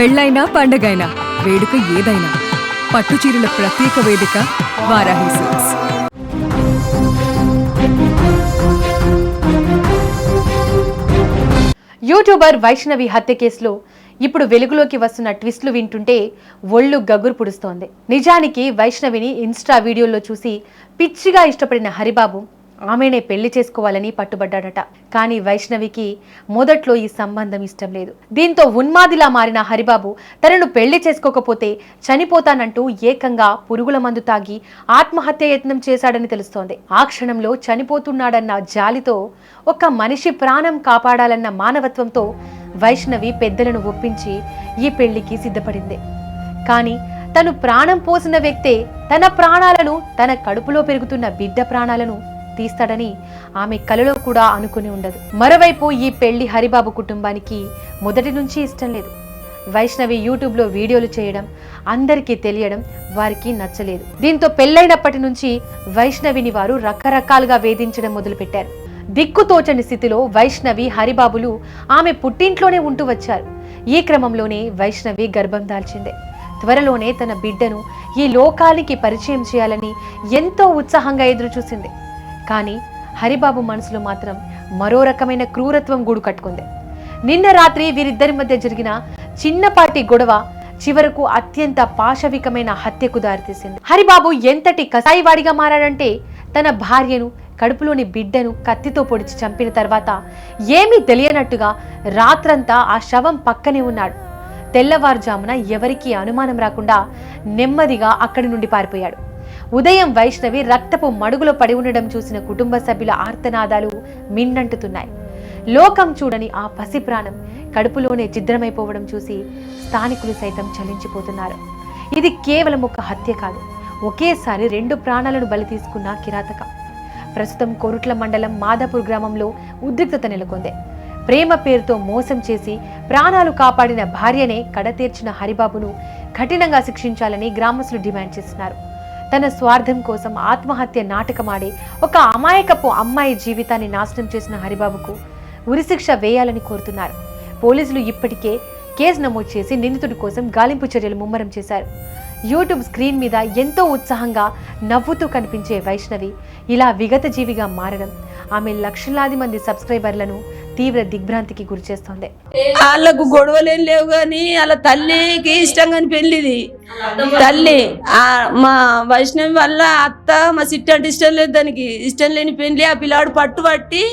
పెళ్ళైనా పండగైనా వేడుక ఏదైనా పట్టుచీరల ప్రత్యేక వేదిక వారాహి సిల్క్స్. యూట్యూబర్ వైష్ణవి హత్య కేసులో ఇప్పుడు వెలుగులోకి వస్తున్న ట్విస్టులు వింటుంటే ఒళ్ళు గగురు పుడుస్తోంది. నిజానికి వైష్ణవిని ఇన్స్టా వీడియోల్లో చూసి పిచ్చిగా ఇష్టపడిన హరిబాబు ఆమెనే పెళ్లి చేసుకోవాలని పట్టుబడ్డాడట. కానీ వైష్ణవికి మొదట్లో ఈ సంబంధం ఇష్టం లేదు. దీంతో ఉన్మాదిలా మారిన హరిబాబు తనను పెళ్లి చేసుకోకపోతే చనిపోతానంటూ ఏకంగా పురుగుల మందు తాగి ఆత్మహత్య యత్నం చేశాడని తెలుస్తోంది. ఆ క్షణంలో చనిపోతున్నాడన్న జాలితో ఒక మనిషి ప్రాణం కాపాడాలన్న మానవత్వంతో వైష్ణవి పెద్దలను ఒప్పించి ఈ పెళ్లికి సిద్ధపడింది. కానీ తను ప్రాణం పోసిన వ్యక్తే తన ప్రాణాలను, తన కడుపులో పెరుగుతున్న బిడ్డ ప్రాణాలను తీస్తాడని ఆమె కలలో కూడా అనుకుని ఉండదు. మరోవైపు ఈ పెళ్లి హరిబాబు కుటుంబానికి మొదటి నుంచి ఇష్టం లేదు. వైష్ణవి యూట్యూబ్లో వీడియోలు చేయడం అందరికీ తెలియడం వారికి నచ్చలేదు. దీంతో పెళ్లైనప్పటి నుంచి వైష్ణవిని వారు రకరకాలుగా వేధించడం మొదలుపెట్టారు. దిక్కుతోచని స్థితిలో వైష్ణవి, హరిబాబులు ఆమె పుట్టింట్లోనే ఉంటూ వచ్చారు. ఈ క్రమంలోనే వైష్ణవి గర్భం దాల్చింది. త్వరలోనే తన బిడ్డను ఈ లోకానికి పరిచయం చేయాలని ఎంతో ఉత్సాహంగా ఎదురు చూసింది. కానీ హరిబాబు మనసులో మాత్రం మరో రకమైన క్రూరత్వం గూడు కట్టుకుంది. నిన్న రాత్రి వీరిద్దరి మధ్య జరిగిన చిన్నపాటి గొడవ చివరకు అత్యంత పాశవికమైన హత్యకు దారితీసింది. హరిబాబు ఎంతటి కసాయివాడిగా మారాడంటే తన భార్యను, కడుపులోని బిడ్డను కత్తితో పొడిచి చంపిన తర్వాత ఏమీ తెలియనట్టుగా రాత్రంతా ఆ శవం పక్కనే ఉన్నాడు. తెల్లవారుజామున ఎవరికీ అనుమానం రాకుండా నెమ్మదిగా అక్కడి నుండి పారిపోయాడు. ఉదయం వైష్ణవి రక్తపు మడుగులో పడి ఉండడం చూసిన కుటుంబ సభ్యుల ఆర్తనాదాలు మిన్నంటుతున్నాయి. లోకం చూడని ఆ పసి ప్రాణం కడుపులోనే ఛిద్రమైపోవడం చూసి స్థానికులు సైతం చలించిపోతున్నారు. ఇది కేవలం ఒక హత్య కాదు, ఒకేసారి 2 ప్రాణాలను బలి తీసుకున్న కిరాతకం. ప్రస్తుతం కోరుట్ల మండలం మాదాపూర్ గ్రామంలో ఉద్రిక్తత నెలకొంది. ప్రేమ పేరుతో మోసం చేసి ప్రాణాలు కాపాడిన భార్యనే కడతీర్చిన హరిబాబును కఠినంగా శిక్షించాలని గ్రామస్తులు డిమాండ్ చేస్తున్నారు. తన స్వార్థం కోసం ఆత్మహత్య నాటకమాడి ఒక అమాయకపు అమ్మాయి జీవితాన్ని నాశనం చేసిన హరిబాబుకు ఉరిశిక్ష వేయాలని కోరుతున్నారు. పోలీసులు ఇప్పటికే కేసు నమోదు చేసి నిందితుడి కోసం గాలింపు చర్యలు ముమ్మరం చేశారు. యూట్యూబ్ స్క్రీన్ మీద ఎంతో ఉత్సాహంగా నవ్వుతూ కనిపించే వైష్ణవి ఇలా విగత జీవిగా మారడం ఆమె లక్షలాది మంది సబ్స్క్రైబర్లను తీవ్ర దిగ్భ్రాంతికి గురిచేస్తోంది. వాళ్ళకు గొడవలేం లేవు కానీ వాళ్ళ తల్లికి ఇష్టంగా పెళ్లిది. తల్లి మా వైష్ణవి వల్ల అత్త మా సిట్టి అంటే ఇష్టం లేదు, దానికి ఇష్టం లేని పెళ్లి. ఆ పిల్లాడు పట్టుబట్టి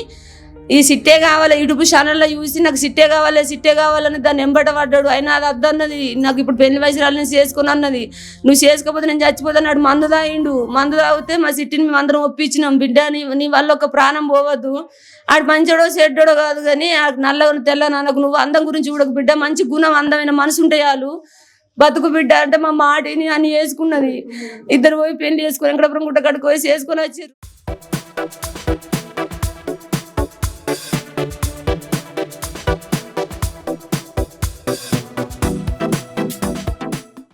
ఈ సిట్టే కావాలి, యూట్యూబ్ ఛానల్లో చూసి నాకు సిట్టే కావాలని దాన్ని ఎంబట పడ్డాడు. అయినా అది అద్దన్నది, నాకు ఇప్పుడు పెళ్లి వయసు రాలి నేను చేసుకుని అన్నది. నువ్వు చేసుకోకపోతే నేను చచ్చిపోతాను. మందు తాగిండు. మందు తాగితే మా సిట్టిని మేము అందరం ఒప్పించినాం, బిడ్డ నీ వల్ల ఒక ప్రాణం పోవద్దు, ఆడు మంచోడో చెడ్డోడో కాదు కానీ నల్ల తెల్ల నాకు నువ్వు అందం గురించి చూడకు బిడ్డ, మంచి గుణం అందమైన మనసు ఉంటే చాలు, బతుకు బిడ్డ అంటే మా మాటిని అని వేసుకున్నది. ఇద్దరు పోయి పెళ్లి చేసుకుని వెంకటపురం గుట్ట కడుకు పోయి చేసుకొని వచ్చారు.